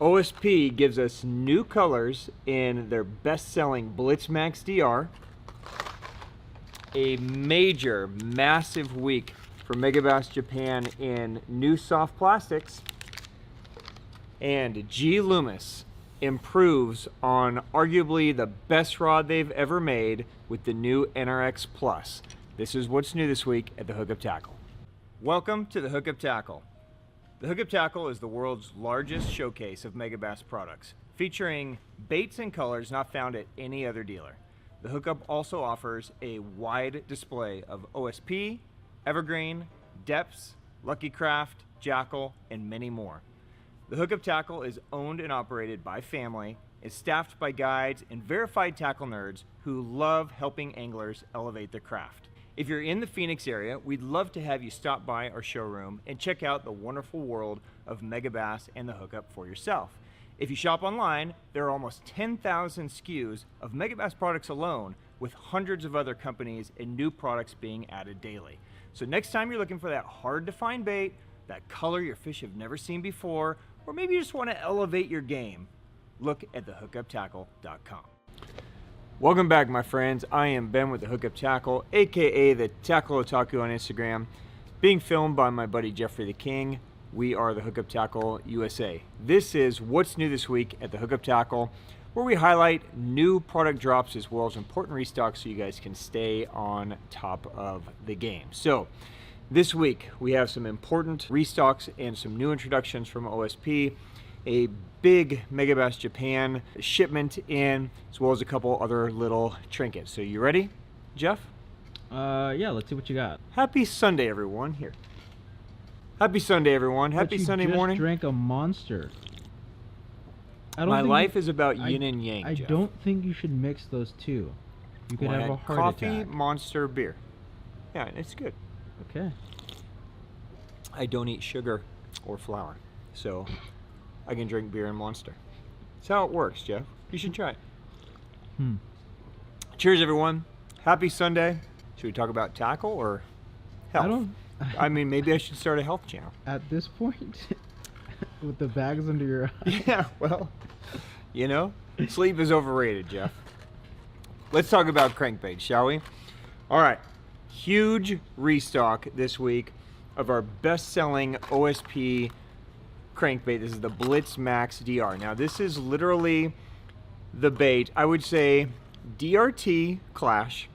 OSP gives us new colors in their best-selling Blitz Max DR. A major, massive week for Megabass Japan in new soft plastics. And Loomis improves on arguably the best rod they've ever made with the new Nrx Plus. This is what's new this week at the Hookup Tackle. Welcome to the Hookup Tackle. The Hookup Tackle is the world's largest showcase of Megabass products, featuring baits and colors not found at any other dealer. The Hookup also offers a wide display of OSP, Evergreen, Depths, Lucky Craft, Jackal, and many more. The Hookup Tackle is owned and operated by family, is staffed by guides and verified tackle nerds who love helping anglers elevate their craft. If you're in the Phoenix area, we'd love to have you stop by our showroom and check out the wonderful world of Megabass and the Hookup for yourself. If you shop online, there are almost 10,000 SKUs of Megabass products alone, with hundreds of other companies and new products being added daily. So next time you're looking for that hard to find bait, that color your fish have never seen before, or maybe you just want to elevate your game, look at thehookuptackle.com. Welcome back, my friends. I am Ben with the Hookup Tackle, aka the Tackle Otaku on Instagram, being filmed by my buddy Jeffrey the King. We are the Hookup Tackle USA. This is what's new this week at the Hookup Tackle, where we highlight new product drops as well as important restocks so you guys can stay on top of the game. So this week we have some important restocks and some new introductions from OSP, a big Megabass Japan shipment in, as well as a couple other little trinkets. So you ready, Jeff? Yeah, let's see what you got. Happy Sunday, everyone. Here. Happy Sunday, everyone. Happy Sunday morning. You just drank a Monster. My life is about yin and yang, Jeff. I don't think you should mix those two. You could have a heart attack. Coffee, Monster, beer. Yeah, it's good. Okay. I don't eat sugar or flour, so I can drink beer and Monster. That's how it works, Jeff. You should try it. Cheers, everyone. Happy Sunday. Should we talk about tackle or health? I mean, maybe I should start a health channel. At this point, with the bags under your eyes. Yeah, well, you know, sleep is overrated, Jeff. Let's talk about crankbaits, shall we? All right. Huge restock this week of our best-selling OSP crankbait. This is the Blitz Max DR. Now, this is literally the bait. I would say DRT Clash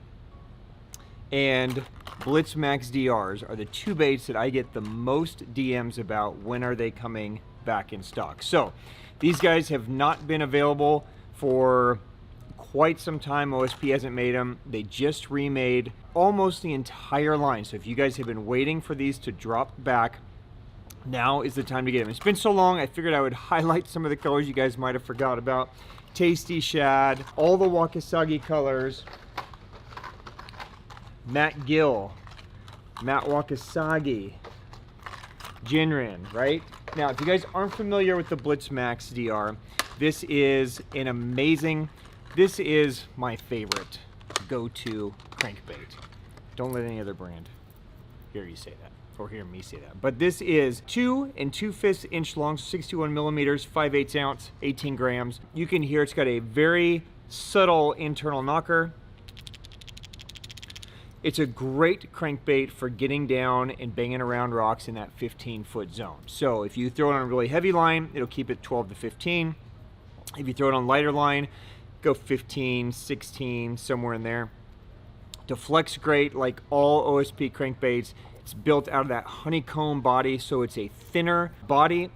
and Blitz Max DRs are the two baits that I get the most DMs about when are they coming back in stock. So these guys have not been available for quite some time. OSP hasn't made them. They just remade almost the entire line. So if you guys have been waiting for these to drop back, now is the time to get them. It's been so long, I figured I would highlight some of the colors you guys might have forgot about. Tasty Shad, all the Wakasagi colors, Matt Gill, Matt Wakasagi, Jinrin, right? Now, if you guys aren't familiar with the Blitz Max DR, this is an amazing, this is my favorite go-to crankbait. Don't let any other brand hear you say that. Or hear me say that. But this is 2 2/5 inch long, 61 millimeters, 5/8 ounce, 18 grams. You can hear it's got a very subtle internal knocker. It's a great crankbait for getting down and banging around rocks in that 15-foot zone. So if you throw it on a really heavy line, it'll keep it 12 to 15. If you throw it on lighter line, go 15, 16, somewhere in there. Deflects great, like all OSP crankbaits. It's built out of that honeycomb body, so it's a thinner body.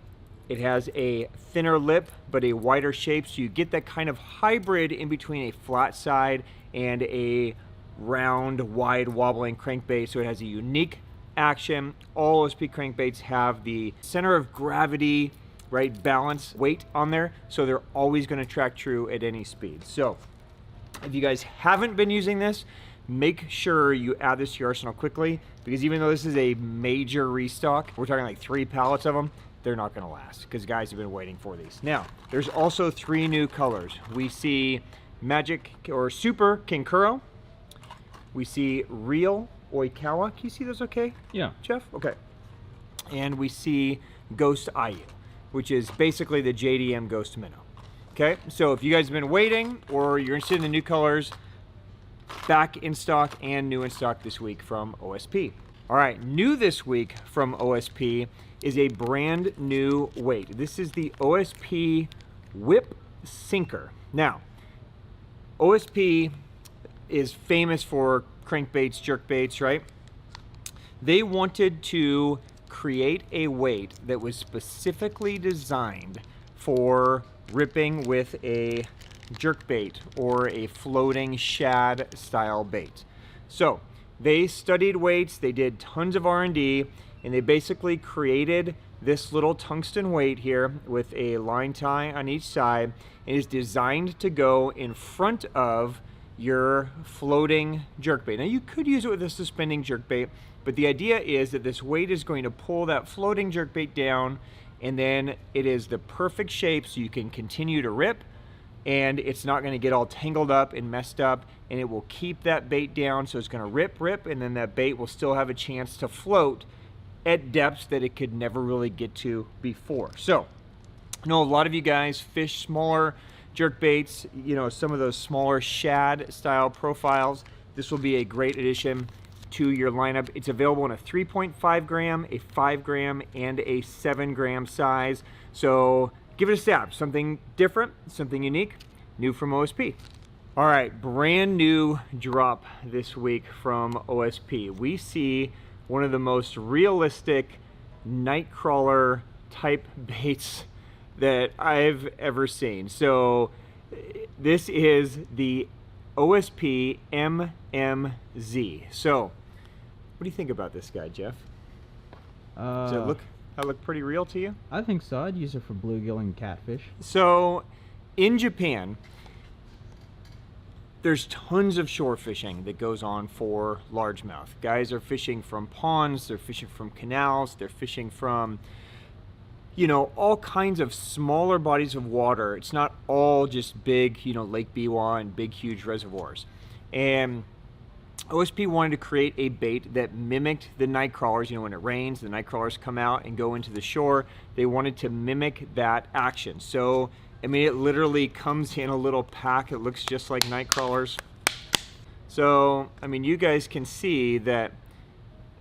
It has a thinner lip, but a wider shape, so you get that kind of hybrid in between a flat side and a round, wide, wobbling crankbait, so it has a unique action. All OSP crankbaits have the center of gravity, right, balance, weight on there, so they're always going to track true at any speed. So if you guys haven't been using this, make sure you add this to your arsenal quickly, because even though this is a major restock, we're talking like 3 pallets of them, they're not going to last because guys have been waiting for these. Now, there's also 3 new colors. We see Magic or Super Kinkuro. We see Real Oikawa. Can you see those okay? Yeah. Jeff? Okay. And we see Ghost Ayu. which is basically the JDM Ghost Minnow. Okay, so if you guys have been waiting or you're interested in the new colors, back in stock and new in stock this week from OSP. All right, new this week from OSP is a brand new weight. This is the OSP Whip Sinker. Now, OSP is famous for crankbaits, jerkbaits, right? They wanted to create a weight that was specifically designed for ripping with a jerkbait or a floating shad style bait. So they studied weights, they did tons of R&D, and they basically created this little tungsten weight here with a line tie on each side. It is designed to go in front of your floating jerkbait. Now you could use it with a suspending jerkbait, but the idea is that this weight is going to pull that floating jerkbait down, and then it is the perfect shape so you can continue to rip, and it's not going to get all tangled up and messed up, and it will keep that bait down, so it's going to rip, and then that bait will still have a chance to float at depths that it could never really get to before. So I know a lot of you guys fish smaller jerkbaits, you know, some of those smaller shad style profiles. This will be a great addition to your lineup. It's available in a 3.5 gram, a 5 gram, and a 7 gram size. So give it a stab. Something different, something unique, new from OSP. All right, brand new drop this week from OSP. We see one of the most realistic nightcrawler type baits that I've ever seen. So this is the OSP MMZ. So what do you think about this guy, Jeff? Does it look pretty real to you? I think so. I'd use it for bluegill and catfish. So in Japan, there's tons of shore fishing that goes on for largemouth. Guys are fishing from ponds, they're fishing from canals, they're fishing from, you know, all kinds of smaller bodies of water. It's not all just big, you know, Lake Biwa and big, huge reservoirs. And OSP wanted to create a bait that mimicked the night crawlers. You know, when it rains, the night crawlers come out and go into the shore. They wanted to mimic that action. So, I mean, it literally comes in a little pack. It looks just like night crawlers. So, I mean, you guys can see that,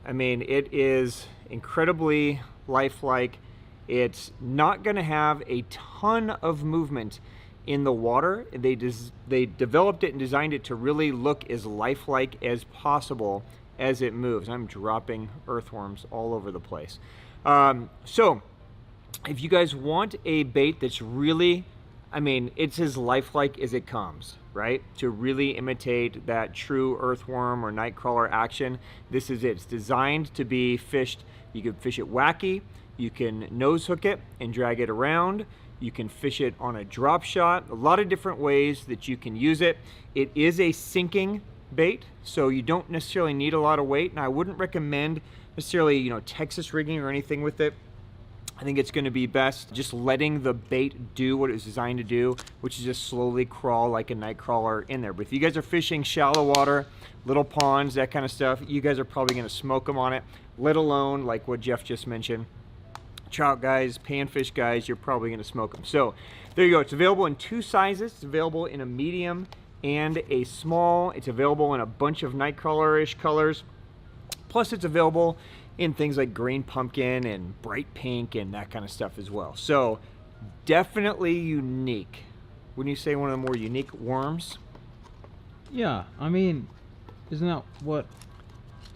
I mean, it is incredibly lifelike. It's not going to have a ton of movement in the water. They developed it and designed it to really look as lifelike as possible as it moves. I'm dropping earthworms all over the place. So if you guys want a bait that's really, I mean, it's as lifelike as it comes, right? To really imitate that true earthworm or nightcrawler action, this is it. It's designed to be fished. You can fish it wacky. You can nose hook it and drag it around. You can fish it on a drop shot. A lot of different ways that you can use it. It is a sinking bait, so you don't necessarily need a lot of weight. And I wouldn't recommend necessarily, you know, Texas rigging or anything with it. I think it's going to be best just letting the bait do what it was designed to do, which is just slowly crawl like a night crawler in there. But if you guys are fishing shallow water, little ponds, that kind of stuff, you guys are probably going to smoke them on it, let alone like what Jeff just mentioned. Trout guys, panfish guys, you're probably going to smoke them. So there you go. It's available in 2 sizes. It's available in a medium and a small. It's available in a bunch of nightcrawler-ish colors. Plus it's available in things like green pumpkin and bright pink and that kind of stuff as well. So definitely unique. Wouldn't you say one of the more unique worms? Yeah, I mean, isn't that what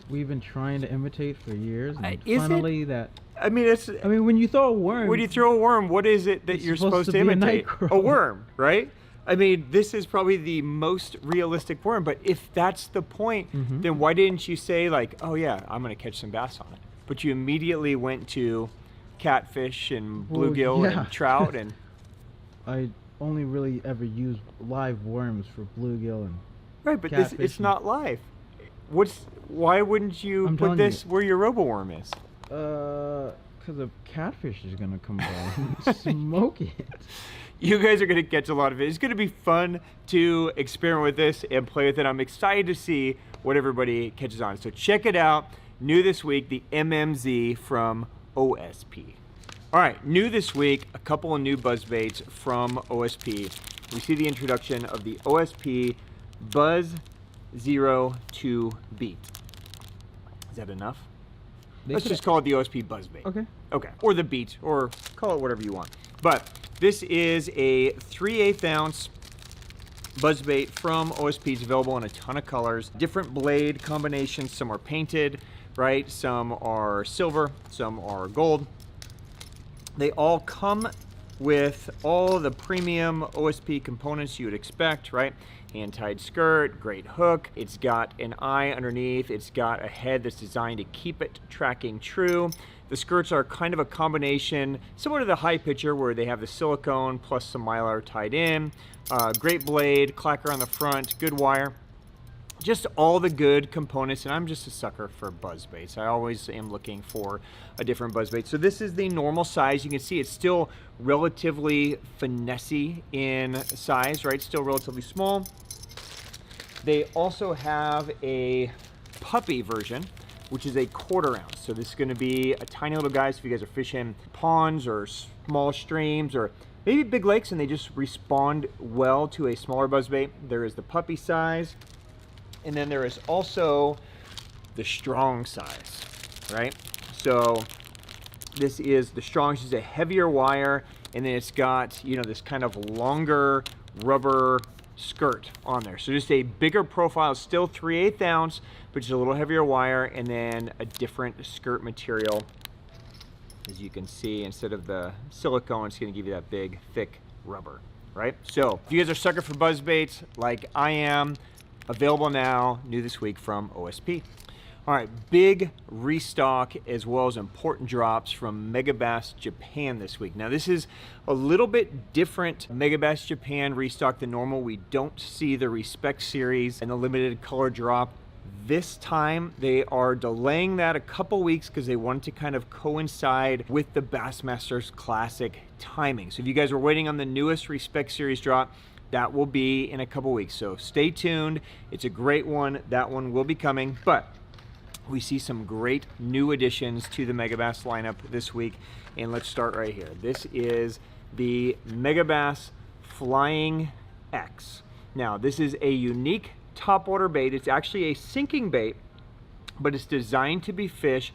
we've been trying to imitate for years? And finally that... I mean, it's. I mean, when you throw a worm. When you throw a worm, what is it that you're supposed to imitate? A worm, right? I mean, this is probably the most realistic worm. But if that's the point, then why didn't you say like, oh yeah, I'm gonna catch some bass on it? But you immediately went to catfish and bluegill and trout and. I only really ever use live worms for bluegill and. Right, but this it's not live. Why wouldn't you put this where your roboworm is? Because a catfish is gonna come by and smoke it. You guys are gonna catch a lot of it. It's gonna be fun to experiment with this and play with it. I'm excited to see what everybody catches on. So check it out. New this week, the MMZ from OSP. All right, new this week, a couple of new buzz baits from OSP. We see the introduction of the OSP Buzz 02 Beat. Is that enough? Let's just call it the OSP Buzz Bait. Okay. Okay, or the Beat, or call it whatever you want. But this is a 3/8 ounce buzz bait from OSP. It's available in a ton of colors, different blade combinations. Some are painted, right? Some are silver, some are gold. They all come with all the premium OSP components you would expect, right? Hand-tied skirt, great hook. It's got an eye underneath. It's got a head that's designed to keep it tracking true. The skirts are kind of a combination, similar to the high pitcher where they have the silicone plus some mylar tied in. Great blade, clacker on the front, good wire. Just all the good components, and I'm just a sucker for buzz baits. I always am looking for a different buzz bait. So this is the normal size. You can see it's still relatively finesse in size, right? Still relatively small. They also have a puppy version, which is a 1/4 ounce. So this is gonna be a tiny little guy. So if you guys are fishing ponds or small streams or maybe big lakes and they just respond well to a smaller buzz bait, there is the puppy size. And then there is also the strong size, right? So this is the strong, this is a heavier wire, and then it's got, you know, this kind of longer rubber skirt on there. So just a bigger profile, still 3/8 ounce, but just a little heavier wire, and then a different skirt material. As you can see, instead of the silicone, it's gonna give you that big, thick rubber, right? So if you guys are sucker for buzz baits like I am, available now, new this week from OSP. All right, big restock as well as important drops from Megabass Japan this week. Now this is a little bit different Megabass Japan restock than normal. We don't see the Respect series and the limited color drop. This time they are delaying that a couple weeks because they wanted to kind of coincide with the Bassmasters Classic timing. So if you guys are waiting on the newest Respect series drop, that will be in a couple weeks, so stay tuned. It's a great one. That one will be coming, but we see some great new additions to the Megabass lineup this week, and let's start right here. This is the Megabass Flying X. Now, this is a unique topwater bait. It's actually a sinking bait, but it's designed to be fished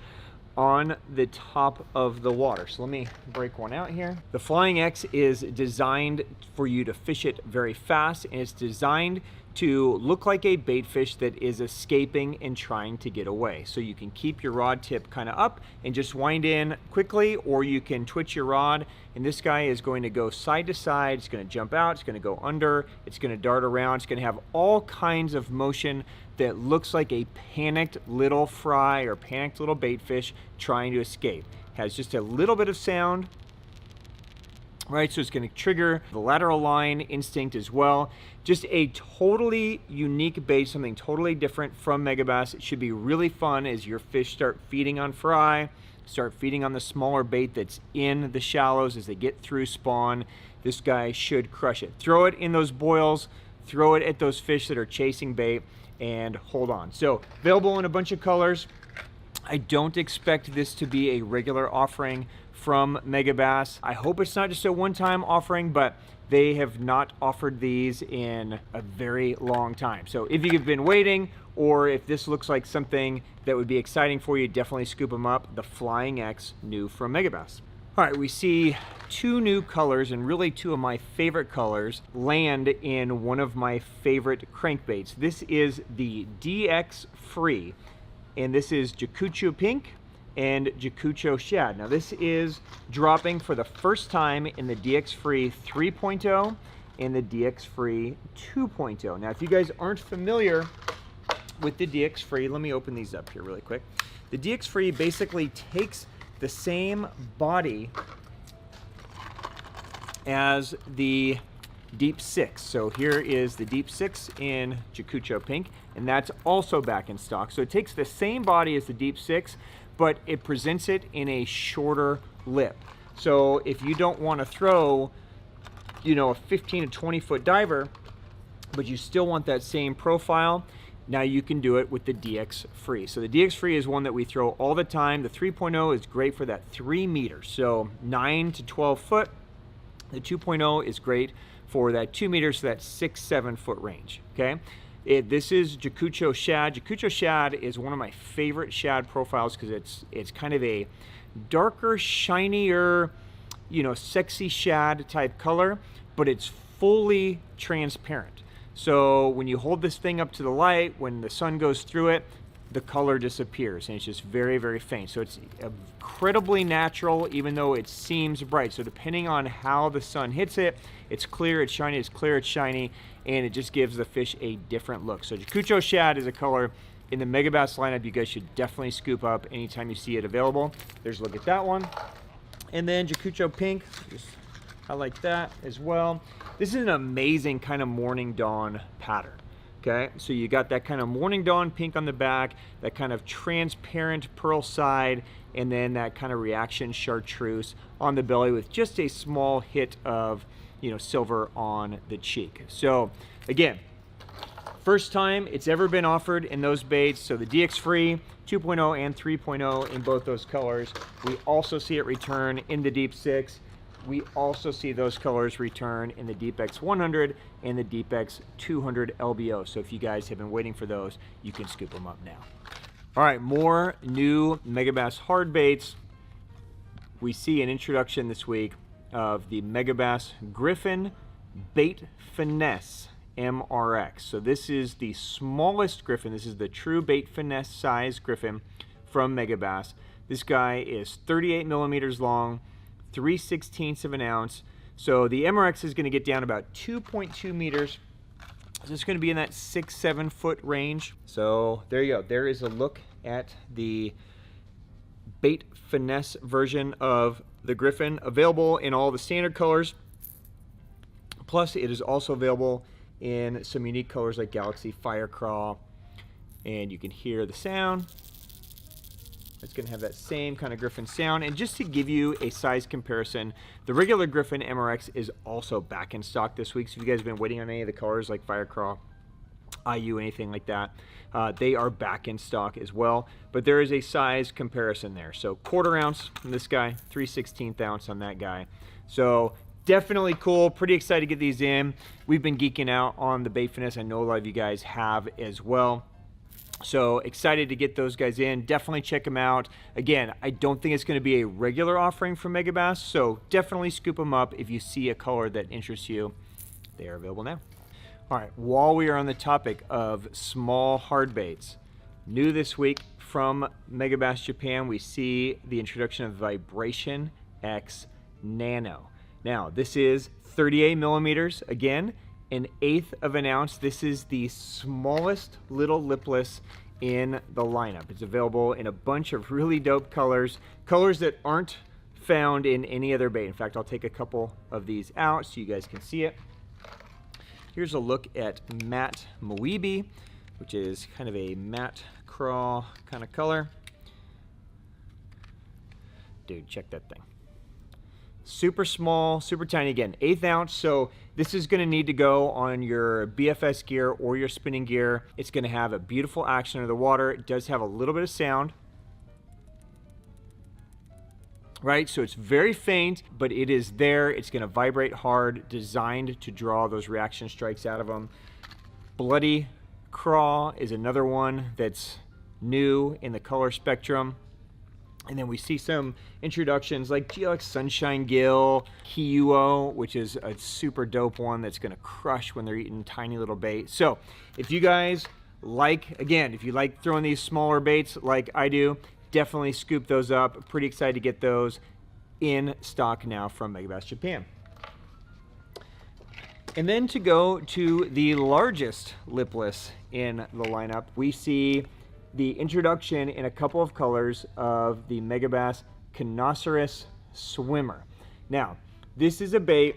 on the top of the water. So let me break one out here. The Flying X is designed for you to fish it very fast, and it's designed to look like a bait fish that is escaping and trying to get away. So you can keep your rod tip kind of up and just wind in quickly, or you can twitch your rod, and this guy is going to go side to side. It's going to jump out, it's going to go under, it's going to dart around, it's going to have all kinds of motion that looks like a panicked little fry or panicked little bait fish trying to escape. Has just a little bit of sound, right? So it's going to trigger the lateral line instinct as well. Just a totally unique bait, something totally different from Megabass. It should be really fun as your fish start feeding on fry, start feeding on the smaller bait that's in the shallows as they get through spawn. This guy should crush it. Throw it in those boils, throw it at those fish that are chasing bait, and hold on. So available in a bunch of colors. I don't expect this to be a regular offering from Megabass. I hope it's not just a one-time offering, but they have not offered these in a very long time. So if you've been waiting, or if this looks like something that would be exciting for you, definitely scoop them up. The Flying X, new from Megabass. All right, we see two new colors, and really two of my favorite colors land in one of my favorite crankbaits. This is the DX Free, and this is Jakucho Pink and Jakucho Shad. Now this is dropping for the first time in the DX Free 3.0 and the DX Free 2.0. Now if you guys aren't familiar with the DX Free, let me open these up here really quick. The DX Free basically takes the same body as the Deep Six. So here is the Deep Six in Jakucho Pink, and that's also back in stock. So it takes the same body as the Deep Six, but it presents it in a shorter lip. So if you don't want to throw, you know, a 15 to 20 foot diver, but you still want that same profile, Now you can do it with the DX Free. So the DX Free is one that we throw all the time. The 3.0 is great for that 3 meters, so 9 to 12 foot. The 2.0 is great for that 2 meters, so that 6-7 foot range, okay? This is Jakucho Shad. Jakucho Shad is one of my favorite shad profiles because it's kind of a darker, shinier, you know, sexy shad type color, but it's fully transparent. So when you hold this thing up to the light, when the sun goes through it, the color disappears and it's just very, very faint. So it's incredibly natural, even though it seems bright. So depending on how the sun hits it, it's clear, it's shiny, it's clear, it's shiny, and it just gives the fish a different look. So Jakucho Shad is a color in the Megabass lineup you guys should definitely scoop up anytime you see it available. There's a look at that one. And then Jocucho Pink, just highlight that as well. This is an amazing kind of morning dawn pattern. Okay, so you got that kind of morning dawn pink on the back, that kind of transparent pearl side, and then that kind of reaction chartreuse on the belly with just a small hit of, you know, silver on the cheek. So again, first time it's ever been offered in those baits. So the DX Free 2.0 and 3.0 in both those colors. We also see it return in the Deep Six. We also see those colors return in the Deep X 100 and the Deep X 200 LBO. So if you guys have been waiting for those, you can scoop them up now. All right, more new Megabass hard baits. We see an introduction this week of the Megabass Griffon Bait Finesse Nrx. So this is the smallest Griffon. This is the true bait finesse size Griffon from Megabass. This guy is 38 millimeters long, 3/16 of an ounce. So the MRX is going to get down about 2.2 meters. So it's going to be in that 6-7 foot range. So there you go. There is a look at the bait finesse version of the Griffon, available in all the standard colors. Plus it is also available in some unique colors like Galaxy Firecraw, and you can hear the sound. It's going to have that same kind of Griffon sound. And just to give you a size comparison, the regular Griffon MRX is also back in stock this week. So if you guys have been waiting on any of the colors like Firecraw, IU, anything like that, they are back in stock as well. But there is a size comparison there. So 1/4 ounce on this guy, 3/16 ounce on that guy. So definitely cool. Pretty excited to get these in. We've been geeking out on the bait finesse. I know a lot of you guys have as well. So excited to get those guys in. Definitely check them out. Again, I don't think it's going to be a regular offering from Megabass, so definitely scoop them up if you see a color that interests you. They are available now. All right, while we are on the topic of small hard baits, new this week from Megabass Japan, we see the introduction of Vibration X Nano. Now, this is 38 millimeters, again, 1/8 of an ounce. This is the smallest little lipless in the lineup. It's available in a bunch of really dope colors, colors that aren't found in any other bait. In fact, I'll take a couple of these out so you guys can see it. Here's a look at Matte Moebi, which is kind of a matte craw kind of color. Dude, check that thing. Super small, super tiny, again, 1/8 ounce. So this is gonna need to go on your BFS gear or your spinning gear. It's gonna have a beautiful action under the water. It does have a little bit of sound, right? So it's very faint, but it is there. It's gonna vibrate hard, designed to draw those reaction strikes out of them. Bloody Craw is another one that's new in the color spectrum. And then we see some introductions like GLX Sunshine Gill, Kiyuo, which is a super dope one that's gonna crush when they're eating tiny little bait. So if you guys like, again, if you like throwing these smaller baits like I do, definitely scoop those up. Pretty excited to get those in stock now from Megabass Japan. And then to go to the largest lipless in the lineup, we see the introduction in a couple of colors of the Megabass Canacerous Swimmer. Now, this is a bait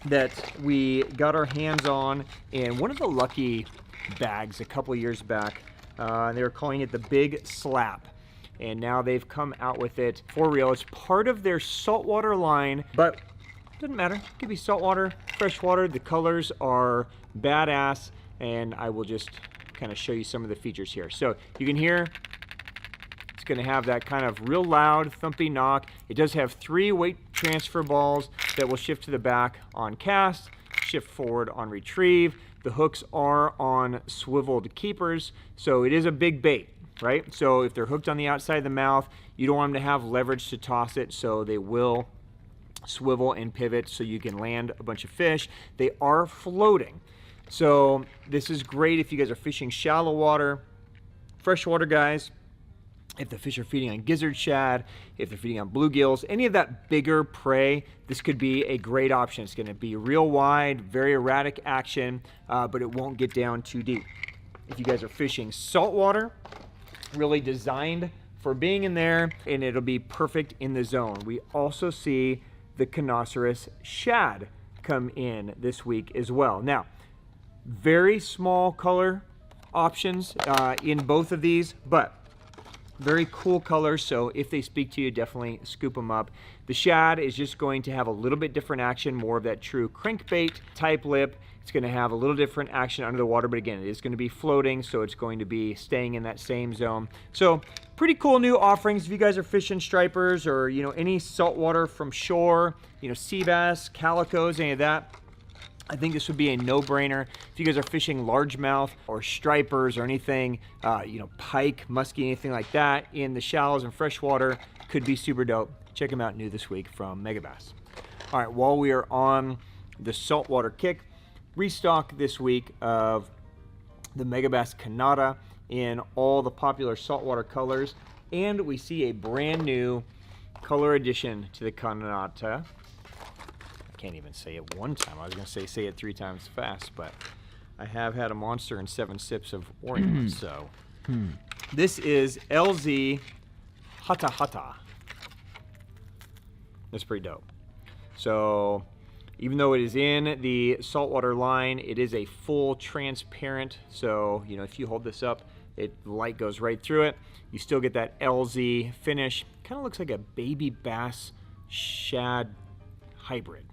that we got our hands on in one of the Lucky bags a couple years back. They were calling it the Big Slap. And now they've come out with it for real. It's part of their saltwater line, but doesn't matter. It could be saltwater, freshwater. The colors are badass, and I will just kind of show you some of the features here. So you can hear it's going to have that kind of real loud thumpy knock. It does have 3 weight transfer balls that will shift to the back on cast, shift forward on retrieve. The hooks are on swiveled keepers, so it is a big bait, right? So if they're hooked on the outside of the mouth, you don't want them to have leverage to toss it, so they will swivel and pivot so you can land a bunch of fish. They are floating, so this is great if you guys are fishing shallow water, freshwater guys. If the fish are feeding on gizzard shad, if they're feeding on bluegills, any of that bigger prey, this could be a great option. It's going to be real wide, very erratic action, but it won't get down too deep. If you guys are fishing saltwater, really designed for being in there, and it'll be perfect in the zone. We also see the Canacerous Shad come in this week as well. Now, very small color options in both of these, but very cool colors, so if they speak to you, definitely scoop them up. The shad is just going to have a little bit different action, more of that true crankbait type lip. It's going to have a little different action under the water, but again, it is going to be floating, so it's going to be staying in that same zone. So pretty cool new offerings if you guys are fishing stripers or, you know, any saltwater from shore, you know, sea bass, calicos, any of that. I think this would be a no-brainer if you guys are fishing largemouth or stripers or anything, you know, pike, muskie, anything like that in the shallows and freshwater. Could be super dope. Check them out new this week from Megabass. All right, while we are on the saltwater kick, restock this week of the Megabass Kanata in all the popular saltwater colors, and we see a brand new color addition to the Kanata. Can't even say it one time. I was going to say it 3 times fast, but I have had a monster and 7 sips of orange. So this is LZ Hata Hata. That's pretty dope. So even though it is in the saltwater line, it is a full transparent. So, you know, if you hold this up, the light goes right through it. You still get that LZ finish. Kind of looks like a baby bass shad hybrid.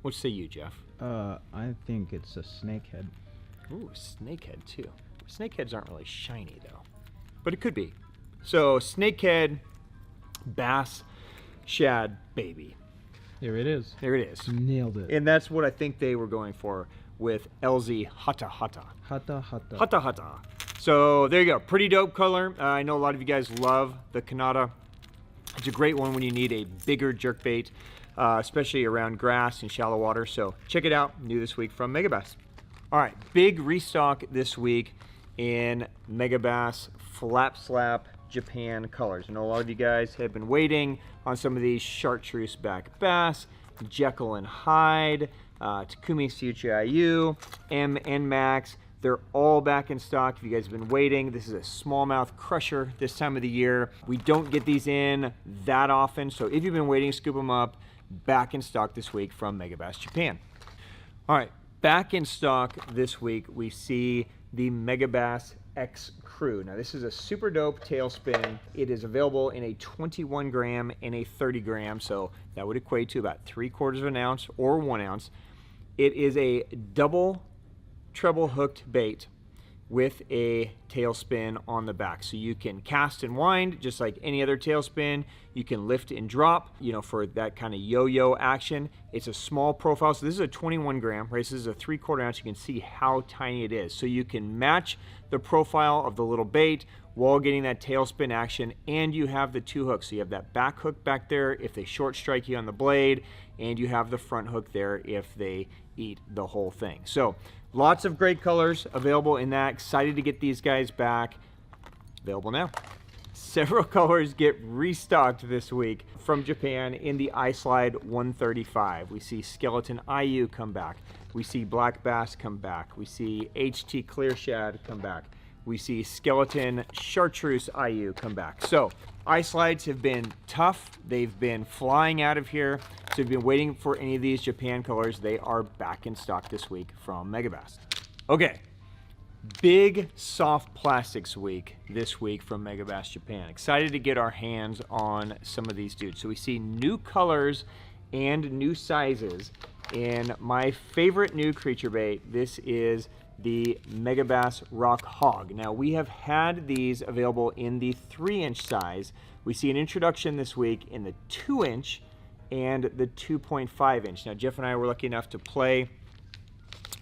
What say you, Jeff? I think it's a snakehead. Ooh, snakehead too. Snakeheads aren't really shiny though, but it could be. So snakehead, bass, shad, baby. There it is. There it is. Nailed it. And that's what I think they were going for with LZ Hata Hata. Hata Hata. Hata Hata. So there you go. Pretty dope color. I know a lot of you guys love the Kanata. It's a great one when you need a bigger jerkbait. Especially around grass and shallow water. So check it out, new this week from Megabass. All right, big restock this week in Megabass Flap Slap Japan colors. I know a lot of you guys have been waiting on some of these chartreuse back bass, Jekyll and Hyde, Takumi Tsuchiayu, Nmax. They're all back in stock. If you guys have been waiting, this is a smallmouth crusher this time of the year. We don't get these in that often, so if you've been waiting, scoop them up. Back in stock this week from Megabass Japan. All right, back in stock this week, we see the Megabass X-Crew. Now, this is a super dope tailspin. It is available in a 21 gram and a 30 gram, so that would equate to about 3/4 of an ounce or 1 ounce. It is a double treble hooked bait with a tailspin on the back. So you can cast and wind just like any other tailspin. You can lift and drop, you know, for that kind of yo-yo action. It's a small profile. So this is a 21 gram, right? This is a 3/4 ounce. You can see how tiny it is. So you can match the profile of the little bait while getting that tailspin action, and you have the 2 hooks. So you have that back hook back there if they short strike you on the blade, and you have the front hook there if they eat the whole thing. So lots of great colors available in that. Excited to get these guys back. Available now. Several colors get restocked this week from Japan in the Islide 135. We see Skeleton IU come back. We see Black Bass come back. We see HT Clear Shad come back. We see Skeleton Chartreuse IU come back. So Islides have been tough. They've been flying out of here. So if you've been waiting for any of these Japan colors, they are back in stock this week from Megabass. Okay, big soft plastics week this week from Megabass Japan. Excited to get our hands on some of these dudes. So we see new colors and new sizes in my favorite new creature bait. This is the Megabass Rock Hog. Now, we have had these available in the 3-inch size. We see an introduction this week in the 2-inch and the 2.5-inch. Now, Jeff and I were lucky enough to play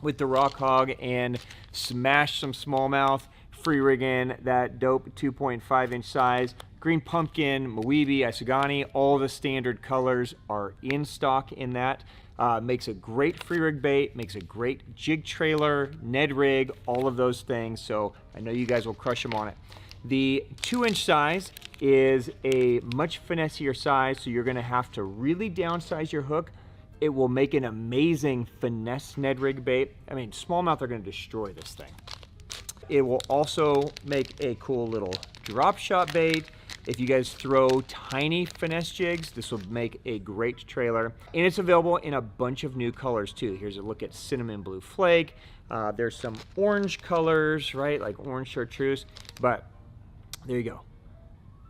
with the Rock Hog and smash some smallmouth, free rigging that dope 2.5-inch size. Green Pumpkin, Maweeby, Isogani, all the standard colors are in stock in that. Makes a great free rig bait, makes a great jig trailer, Ned rig, all of those things. So I know you guys will crush them on it. The 2-inch size is a much finessier size, so you're gonna have to really downsize your hook. It will make an amazing finesse Ned rig bait. I mean, smallmouth are gonna destroy this thing. It will also make a cool little drop shot bait. If you guys throw tiny finesse jigs, this will make a great trailer. And it's available in a bunch of new colors too. Here's a look at cinnamon blue flake. There's some orange colors, right? Like orange chartreuse, but there you go.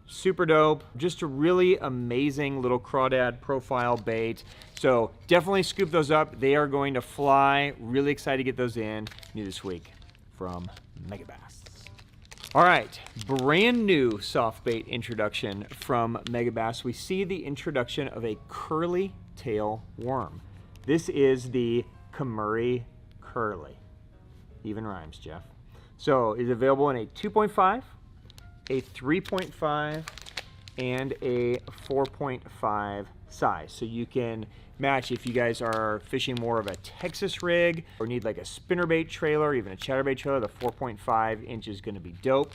Super dope. Just a really amazing little crawdad profile bait. So definitely scoop those up. They are going to fly. Really excited to get those in new this week from Megabass. All right, brand new soft bait introduction from Megabass. We see the introduction of a curly tail worm. This is the Kemuri Curly. Even rhymes, Jeff. So it's available in a 2.5, a 3.5, and a 4.5 size. So you can match if you guys are fishing more of a Texas rig or need like a spinnerbait trailer, even a chatterbait trailer. The 4.5 inch is going to be dope.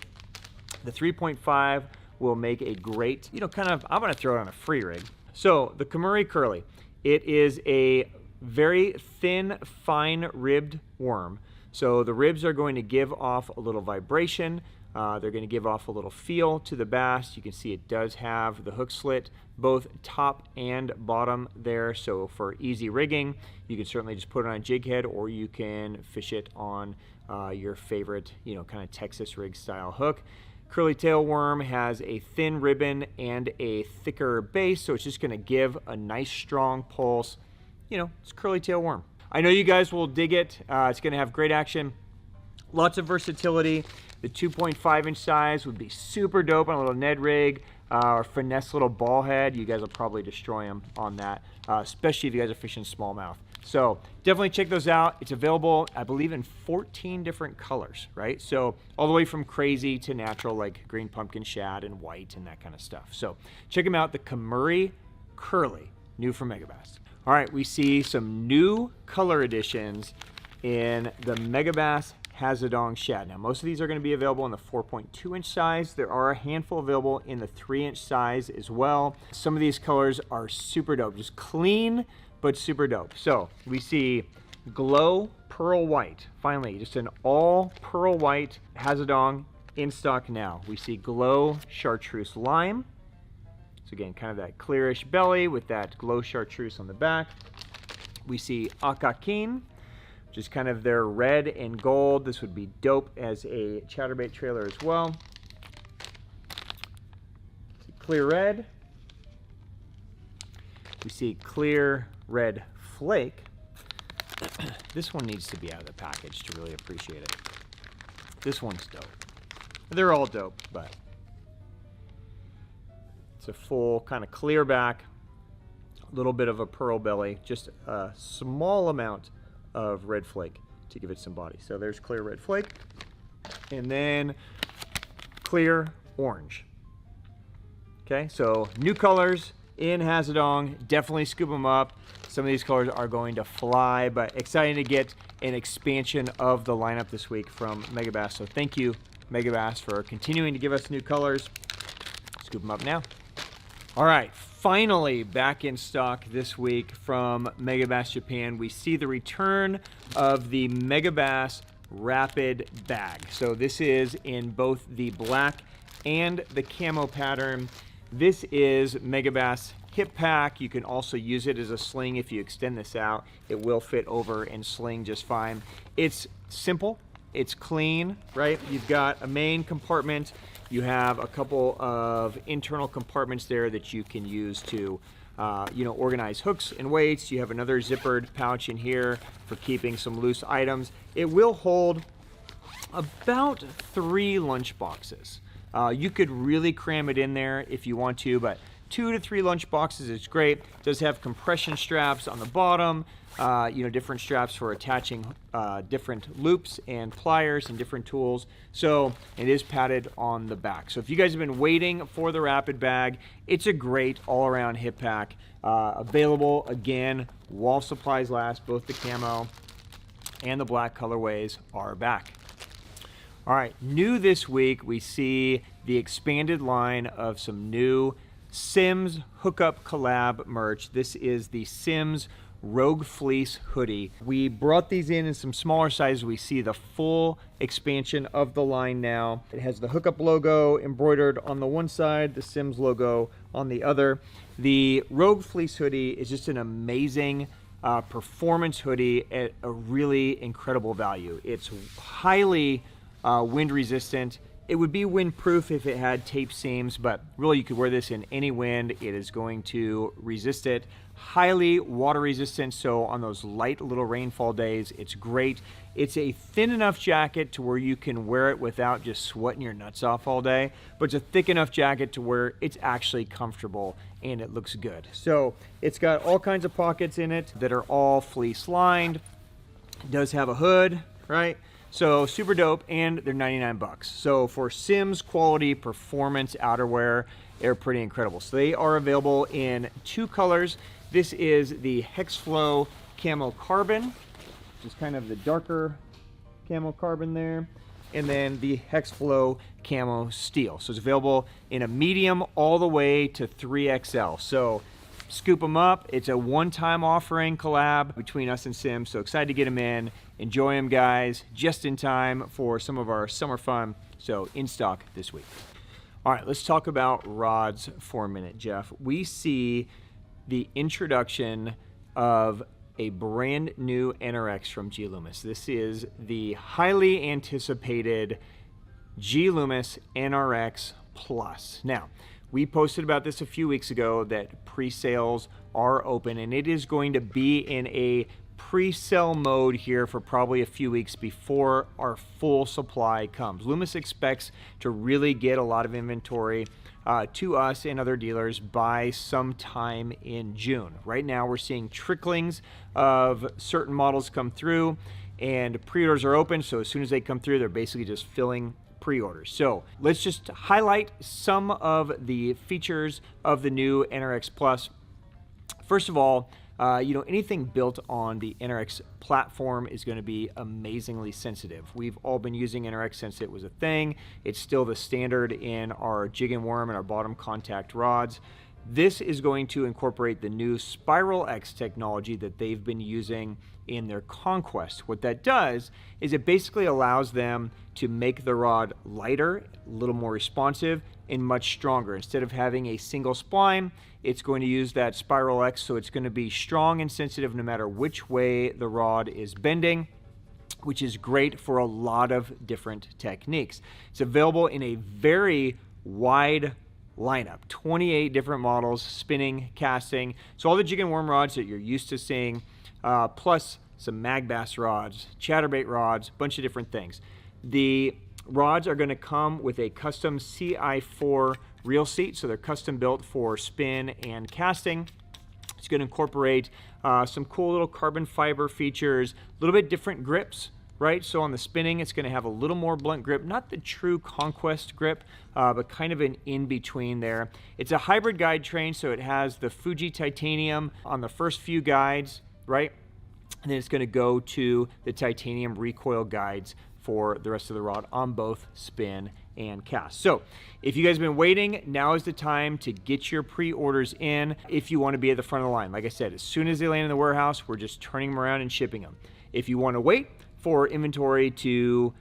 The 3.5 will make a great, you know, kind of, I'm going to throw it on a free rig. So the Kemuri Curly, it is a very thin, fine ribbed worm. So the ribs are going to give off a little vibration. They're going to give off a little feel to the bass. You can see it does have the hook slit, both top and bottom there. So for easy rigging, you can certainly just put it on a jig head, or you can fish it on your favorite, you know, kind of Texas rig style hook. Curly tail worm has a thin ribbon and a thicker base, so it's just going to give a nice strong pulse. You know, it's curly tail worm. I know you guys will dig it. It's going to have great action, lots of versatility. The 2.5 inch size would be super dope on a little Ned rig or finesse little ball head. You guys will probably destroy them on that, especially if you guys are fishing smallmouth. So definitely check those out. It's available, I believe, in 14 different colors, right? So all the way from crazy to natural, like green pumpkin shad and white and that kind of stuff. So check them out, the Kemuri Curly, new from Megabass. All right, we see some new color additions in the Megabass Hazedong Shad. Now, most of these are going to be available in the 4.2 inch size. There are a handful available in the 3-inch size as well. Some of these colors are super dope, just clean, but super dope. So we see glow pearl white. Finally, just an all pearl white Hazedong in stock now. We see glow chartreuse lime. So again, kind of that clearish belly with that glow chartreuse on the back. We see akakin, just kind of their red and gold. This would be dope as a chatterbait trailer as well. Clear red. We see clear red flake. This one needs to be out of the package to really appreciate it. This one's dope. They're all dope, but it's a full kind of clear back, a little bit of a pearl belly, just a small amount of red flake to give it some body. So there's clear red flake, and then clear orange. Okay, so new colors in Hazedong. Definitely scoop them up. Some of these colors are going to fly, but exciting to get an expansion of the lineup this week from Megabass. So thank you, Megabass, for continuing to give us new colors. Scoop them up now. All right, finally back in stock this week from Megabass Japan. We see the return of the Megabass Rapid Bag. So this is in both the black and the camo pattern. This is Megabass hip pack. You can also use it as a sling if you extend this out. It will fit over and sling just fine. It's simple, it's clean, right? You've got a main compartment. You have a couple of internal compartments there that you can use to organize hooks and weights. You have another zippered pouch in here for keeping some loose items. It will hold about 3 lunch boxes. You could really cram it in there if you want to, but 2 to 3 lunch boxes is great. It does have compression straps on the bottom, different straps for attaching different loops and pliers and different tools. So it is padded on the back. So if you guys have been waiting for the Rapid Bag, it's a great all-around hip pack. Available again while supplies last. Both the camo and the black colorways are back. All right, new this week, we see the expanded line of some new Sims Hookup collab merch. This is the Sims Rogue Fleece hoodie. We brought these in some smaller sizes. We see the full expansion of the line now. It has the Hookup logo embroidered on the one side, the Sims logo on the other. The Rogue Fleece hoodie is just an amazing performance hoodie at a really incredible value. It's highly wind resistant. It would be windproof if it had tape seams, but really you could wear this in any wind. It is going to resist it. Highly water resistant, so on those light little rainfall days, it's great. It's a thin enough jacket to where you can wear it without just sweating your nuts off all day, but it's a thick enough jacket to where it's actually comfortable and it looks good. So it's got all kinds of pockets in it that are all fleece lined. It does have a hood, right? So super dope, and they're 99 bucks. So for Sims quality performance outerwear, they're pretty incredible. So they are available in 2 colors. This is the Hexflow Camo Carbon, which is kind of the darker camo carbon there, and then the Hexflow Camo Steel. So it's available in a medium all the way to 3XL. So scoop them up. It's a one-time offering collab between us and Sims, so excited to get them in. Enjoy them, guys, just in time for some of our summer fun. So in stock this week. All right, let's talk about rods for a minute, Jeff. We see the introduction of a brand new Nrx from G Loomis. This is the highly anticipated G Loomis Nrx Plus. Now, we posted about this a few weeks ago that pre-sales are open, and it is going to be in a pre-sale mode here for probably a few weeks before our full supply comes. Loomis expects to really get a lot of inventory to us and other dealers by sometime in June. Right now we're seeing tricklings of certain models come through, and pre-orders are open, so as soon as they come through, they're basically just filling pre-orders. So let's just highlight some of the features of the new Nrx Plus. First of all, anything built on the Nrx platform is going to be amazingly sensitive. We've all been using Nrx since it was a thing. It's still the standard in our jig and worm and our bottom contact rods. This is going to incorporate the new Spiral X technology that they've been using in their Conquest. What that does is it basically allows them to make the rod lighter, a little more responsive, and much stronger. Instead of having a single spline, it's going to use that Spiral X, so it's going to be strong and sensitive no matter which way the rod is bending, which is great for a lot of different techniques. It's available in a very wide lineup, 28 different models, spinning, casting, so all the jig and worm rods that you're used to seeing, plus some Megabass rods, chatterbait rods, a bunch of different things. The rods are going to come with a custom CI4 reel seat, so they're custom built for spin and casting. It's going to incorporate some cool little carbon fiber features, a little bit different grips, right? So on the spinning, it's going to have a little more blunt grip, not the true Conquest grip, but kind of an in-between there. It's a hybrid guide train, so it has the Fuji titanium on the first few guides, right? And then it's going to go to the titanium recoil guides for the rest of the rod on both spin and cast. So if you guys have been waiting, now is the time to get your pre-orders in if you want to be at the front of the line. Like I said, as soon as they land in the warehouse, we're just turning them around and shipping them. If you want to wait for inventory to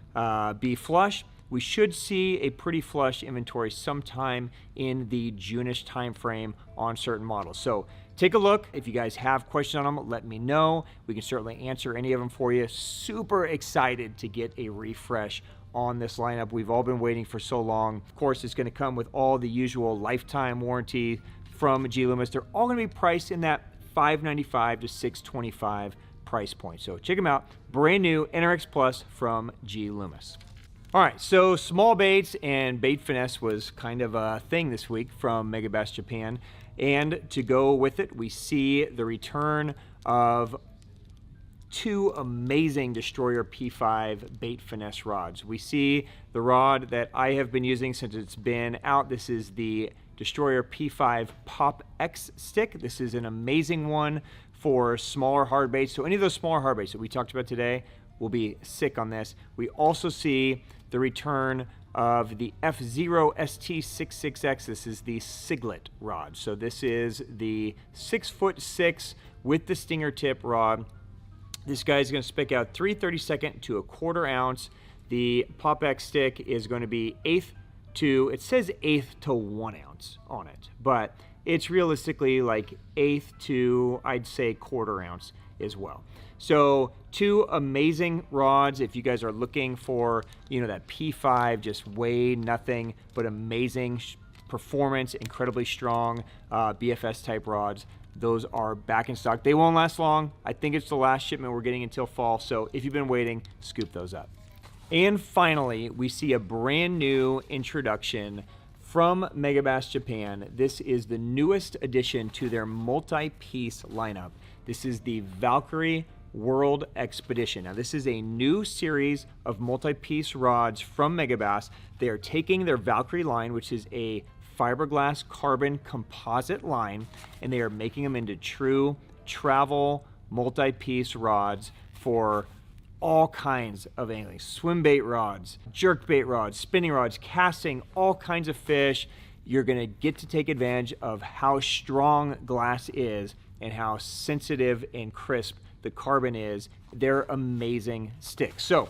be flush, we should see a pretty flush inventory sometime in the June-ish time frame on certain models. So take a look. If you guys have questions on them, let me know. We can certainly answer any of them for you. Super excited to get a refresh on this lineup. We've all been waiting for so long. Of course, it's going to come with all the usual lifetime warranty, from Loomis. They're all going to be priced in that $595 to $625 price point. So check them out. Brand new Nrx Plus from Loomis. All right, so small baits and bait finesse was kind of a thing this week from Megabass Japan. And to go with it, we see the return of two amazing Destroyer P5 bait finesse rods. We see the rod that I have been using since it's been out. This is the Destroyer P5 Pop X stick. This is an amazing one for smaller hard baits. So any of those smaller hard baits that we talked about today will be sick on this. We also see the return of the F0 ST66X. This is the Siglet rod. So this is the 6'6" with the stinger tip rod. This guy's going to spec out 3/32 to 1/4 ounce. The Pop X stick is going to be 1/8 to, it says 1/8 to 1 ounce on it, but it's realistically like 1/8 to, I'd say, 1/4 ounce as well. So two amazing rods if you guys are looking for, you know, that P5 just weigh nothing but amazing performance, incredibly strong BFS type rods. Those are back in stock. They won't last long. I think it's the last shipment we're getting until fall. So if you've been waiting, scoop those up. And finally, we see a brand new introduction from Megabass Japan. This is the newest addition to their multi-piece lineup. This is the Valkyrie World Expedition. Now, this is a new series of multi-piece rods from Megabass. They are taking their Valkyrie line, which is a fiberglass carbon composite line, and they are making them into true travel multi-piece rods for all kinds of angling. Swim bait rods, jerk bait rods, spinning rods, casting, all kinds of fish. You're gonna get to take advantage of how strong glass is and how sensitive and crisp the carbon is. They're amazing sticks. So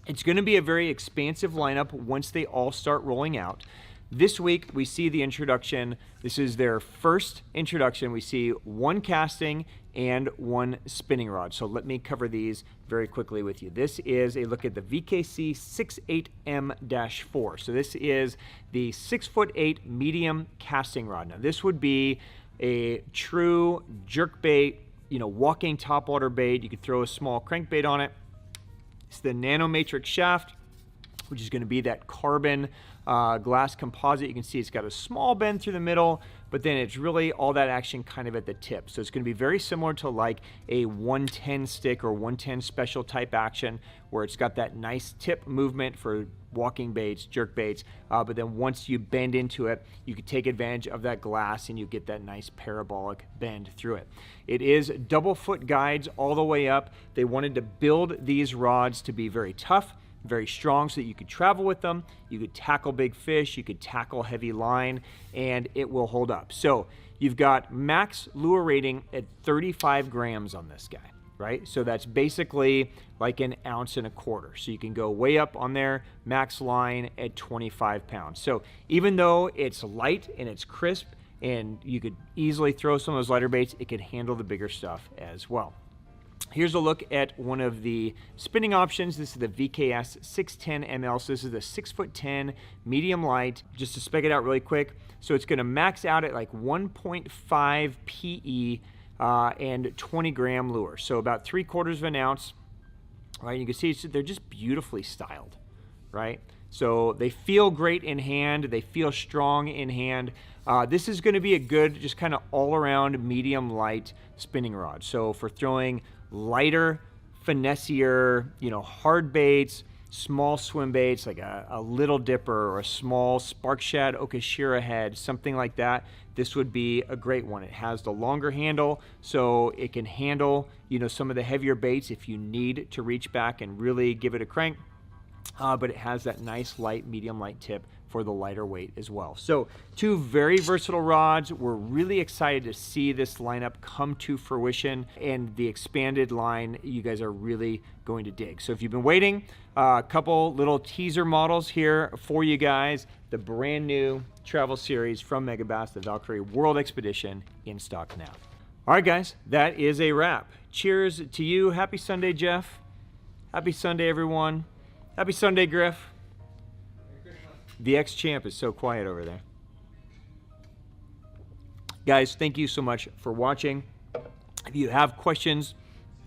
it's gonna be a very expansive lineup once they all start rolling out. This week, we see the introduction. This is their first introduction. We see one casting and one spinning rod. So let me cover these very quickly with you. This is a look at the VKC 68M-4. So this is the 6'8" medium casting rod. Now this would be a true jerk bait, you know, walking topwater bait. You could throw a small crankbait on it. It's the Nano Matrix shaft, which is going to be that carbon glass composite. You can see it's got a small bend through the middle, but then it's really all that action kind of at the tip. So it's going to be very similar to like a 110 stick or 110 special type action, where it's got that nice tip movement for walking baits, jerk baits, but then once you bend into it, you can take advantage of that glass and you get that nice parabolic bend through it. It is double foot guides all the way up. They wanted to build these rods to be very tough, very strong, so that you could travel with them, you could tackle big fish, you could tackle heavy line, and it will hold up. So you've got max lure rating at 35 grams on this guy, right? So that's basically like 1.25 ounces. So you can go way up on there, max line at 25 pounds. So even though it's light and it's crisp and you could easily throw some of those lighter baits, it could handle the bigger stuff as well. Here's a look at one of the spinning options. This is the VKS 610 ml. So this is the 6'10" medium light. Just to spec it out really quick. So it's going to max out at like 1.5 PE and 20 gram lure. So about 3/4 ounce. Right? You can see they're just beautifully styled, right? So they feel great in hand. They feel strong in hand. This is going to be a good, just kind of all-around medium light spinning rod. So for throwing lighter, finessier, you know, hard baits, small swim baits like a little dipper or a small spark shad okashira head, something like that, this would be a great one. It has the longer handle, so it can handle, you know, some of the heavier baits if you need to reach back and really give it a crank. But it has that nice light, medium light tip for the lighter weight as well. So two very versatile rods. We're really excited to see this lineup come to fruition, and the expanded line you guys are really going to dig. So if you've been waiting, a couple little teaser models here for you guys. The brand new travel series from Megabass, the Valkyrie World Expedition, in stock now. All right, guys, that is a wrap. Cheers to you. Happy Sunday, Jeff. Happy Sunday, everyone. Happy Sunday, Griff. The ex-champ is so quiet over there. Guys, thank you so much for watching. If you have questions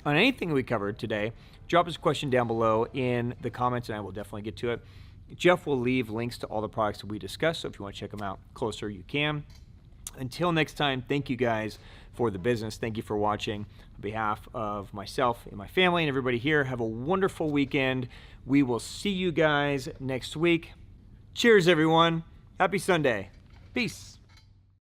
on anything we covered today, drop us a question down below in the comments and I will definitely get to it. Jeff will leave links to all the products that we discussed, so if you want to check them out closer, you can. Until next time, thank you guys for the business. Thank you for watching. On behalf of myself and my family and everybody here, have a wonderful weekend. We will see you guys next week. Cheers, everyone. Happy Sunday. Peace.